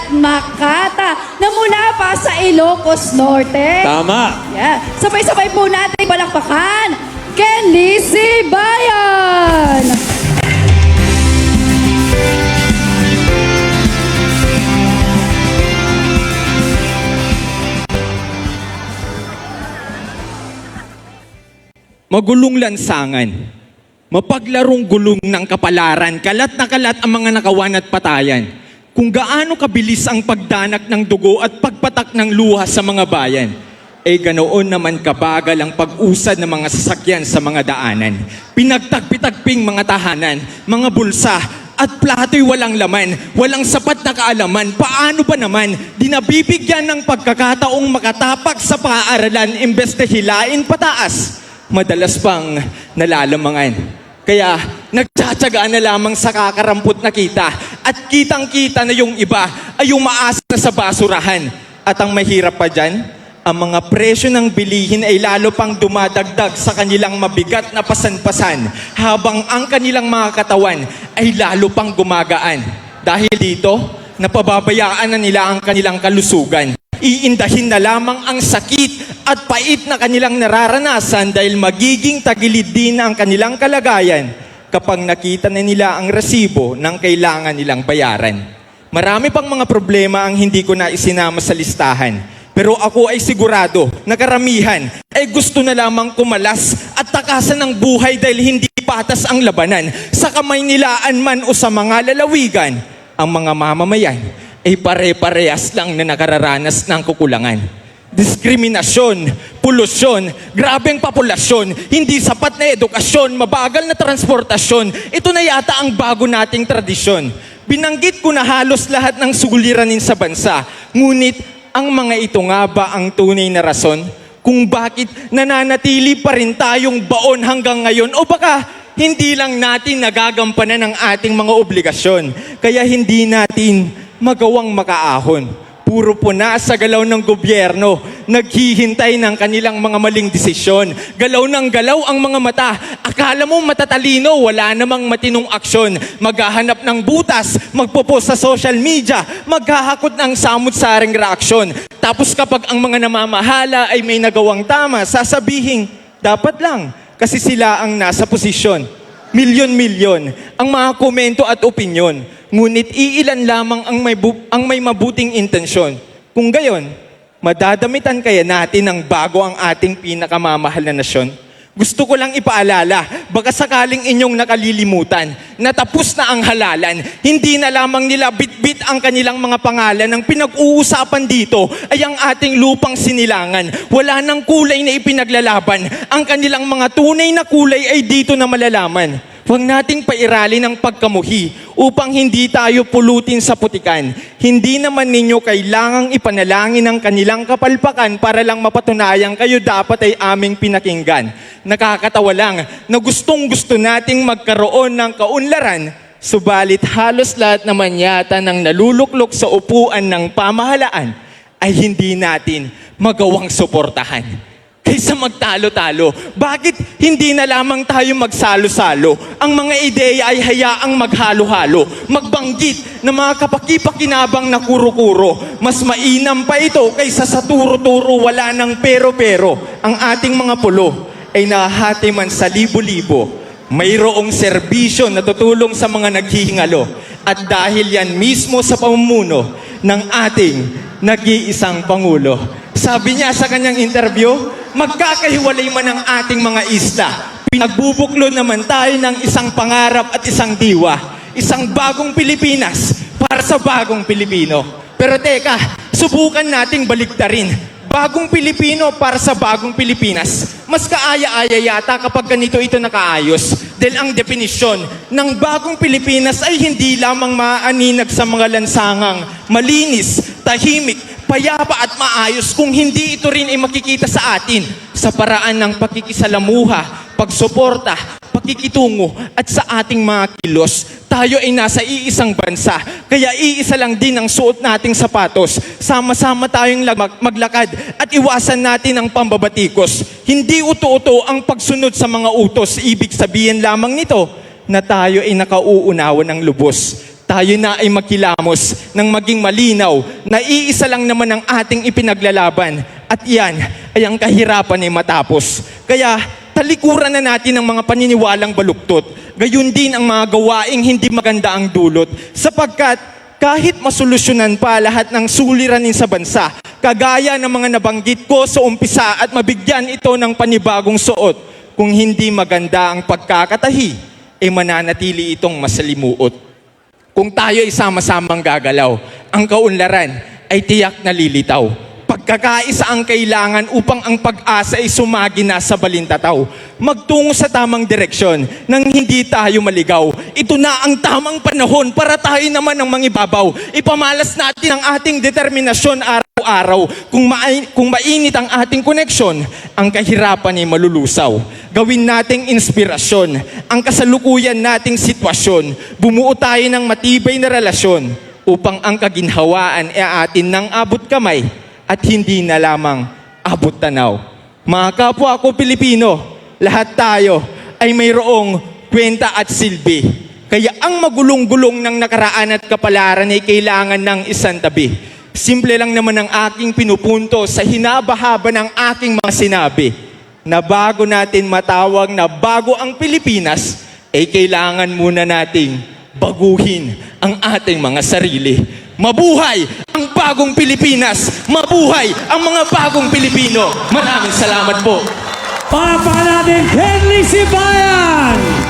at Makata na mula pa sa Ilocos Norte. Tama. Yeah. Sabay-sabay po natin palakpakan, Ken Lizzy Bayan! Magulong lansangan, mapaglarong gulong ng kapalaran, kalat na kalat ang mga nakawan at patayan. Kung gaano kabilis ang pagdanak ng dugo at pagpatak ng luha sa mga bayan, ganoon naman kabagal ang pag-usad ng mga sasakyan sa mga daanan. Pinagtagpitagping mga tahanan, mga bulsa, at plato'y walang laman, walang sapat na kaalaman. Paano ba naman, di nabibigyan ng pagkakataong makatapak sa paaralan imbes na hilain pataas? Madalas pang nalalamangan. Kaya nagtsatsagaan na lamang sa kakarampot na kita at kitang-kita na yung iba ay umaasa na sa basurahan. At ang mahirap pa dyan, ang mga presyo ng bilihin ay lalo pang dumadagdag sa kanilang mabigat na pasan-pasan habang ang kanilang mga katawan ay lalo pang gumagaan. Dahil dito, napababayaan na nila ang kanilang kalusugan. Iindahin na lamang ang sakit at pait na kanilang nararanasan dahil magiging tagilid din ang kanilang kalagayan kapag nakita na nila ang resibo ng kailangan nilang bayaran. Marami pang mga problema ang hindi ko na isinama sa listahan. Pero ako ay sigurado na karamihan ay gusto na lamang kumalas at takasan ng buhay dahil hindi patas ang labanan. Sa kamay nilaan man o sa mga lalawigan, ang mga mamamayan ay pare-parehas lang na nakararanas ng kukulangan. Diskriminasyon, polusyon, grabeng populasyon, hindi sapat na edukasyon, mabagal na transportasyon. Ito na yata ang bago nating tradisyon. Binanggit ko na halos lahat ng suliranin sa bansa. Ngunit ang mga ito nga ba ang tunay na rason kung bakit nananatili pa rin tayong baon hanggang ngayon? O baka hindi lang natin nagagampanan ang ating mga obligasyon, kaya hindi natin magawang makaahon. Puro po na sa galaw ng gobyerno, naghihintay ng kanilang mga maling desisyon. Galaw ng galaw ang mga mata. Akala mo matatalino, wala namang matinong aksyon. Maghahanap ng butas, magpo-post sa social media, maghahakot ng samut-saring reaksyon. Tapos kapag ang mga namamahala ay may nagawang tama, sasabihin, dapat lang, kasi sila ang nasa posisyon. Milyon-milyon ang mga komento at opinyon. Ngunit iilan lamang ang may mabuting intensyon. Kung gayon, madadamitan kaya natin ng bago ang ating pinakamamahal na nasyon? Gusto ko lang ipaalala, baka sakaling inyong nakalilimutan, natapos na ang halalan, hindi na lamang nila bitbit ang kanilang mga pangalan. Ang pinag-uusapan dito ay ang ating lupang sinilangan. Wala nang kulay na ipinaglalaban. Ang kanilang mga tunay na kulay ay dito na malalaman. Huwag nating pairali ng pagkamuhi upang hindi tayo pulutin sa putikan. Hindi naman ninyo kailangang ipanalangin ang kanilang kapalpakan para lang mapatunayan kayo dapat ay aming pinakinggan. Nakakatawa lang na gustong-gusto nating magkaroon ng kaunlaran, subalit halos lahat naman yata ng naluluklok sa upuan ng pamahalaan ay hindi natin magawang suportahan. Kaysa magtalo-talo, bakit hindi na lamang tayo magsalo-salo? Ang mga ideya ay hayaang maghalo-halo, magbanggit na mga kapakipakinabang na kuro-kuro. Mas mainam pa ito kaysa sa turo-turo, wala ng pero-pero. Ang ating mga pulo ay nahati man sa libo-libo. Mayroong serbisyo na tutulong sa mga naghihingalo. At dahil yan mismo sa pamumuno ng ating nag-iisang Pangulo. Sabi niya sa kanyang interview, magkakahiwalay man ang ating mga isla. Pinagbubuklo naman tayo ng isang pangarap at isang diwa. Isang bagong Pilipinas para sa bagong Pilipino. Pero teka, subukan nating baliktarin. Bagong Pilipino para sa bagong Pilipinas. Mas kaaya-aya yata kapag ganito ito nakaayos. Dahil ang definisyon ng bagong Pilipinas ay hindi lamang maaninag sa mga lansangang malinis, tahimik, payapa at maayos kung hindi ito rin ay makikita sa atin sa paraan ng pakikisalamuha, pagsuporta, pakikitungo at sa ating mga kilos. Tayo ay nasa iisang bansa, kaya iisa lang din ang suot nating sapatos. Sama-sama tayong maglakad at iwasan natin ang pambabatikos. Hindi uto-uto ang pagsunod sa mga utos. Ibig sabihin lamang nito na tayo ay nakauunawa ng lubos. tayo na ay magkilamos ng maging malinaw na iisa lang naman ang ating ipinaglalaban at iyan ay ang kahirapan ay matapos. Kaya talikuran na natin ang mga paniniwalang baluktot, gayon din ang mga gawaing hindi maganda ang dulot, sapagkat kahit masolusyonan pa lahat ng suliranin sa bansa, kagaya ng mga nabanggit ko sa umpisa at mabigyan ito ng panibagong suot, kung hindi maganda ang pagkakatahi, mananatili itong masalimuot. Kung tayo ay sama-samang gagalaw, ang kaunlaran ay tiyak na lilitaw. Pagkakaisa ang kailangan upang ang pag-asa ay sumagi na sa balintataw. Magtungo sa tamang direksyon nang hindi tayo maligaw. Ito na ang tamang panahon para tayo naman ang mangibabaw. Ipamalas natin ang ating determinasyon araw-araw. Kung mainit ang ating koneksyon, ang kahirapan ay malulusaw. Gawin nating inspirasyon ang kasalukuyan nating sitwasyon. Bumuo tayo ng matibay na relasyon upang ang kaginhawaan ay atin ng abot kamay at hindi na lamang abot tanaw. Mga kapwa ko Pilipino, lahat tayo ay mayroong kwenta at silbi. Kaya ang magulong-gulong ng nakaraan at kapalaran ay kailangan ng isang tabi. Simple lang naman ang aking pinupunto sa hinabahaba ng aking mga sinabi, na bago natin matawag na bago ang Pilipinas, ay kailangan muna nating baguhin ang ating mga sarili. Mabuhay ang bagong Pilipinas! Mabuhay ang mga bagong Pilipino! Maraming salamat po! Para natin, Henry Sibayan!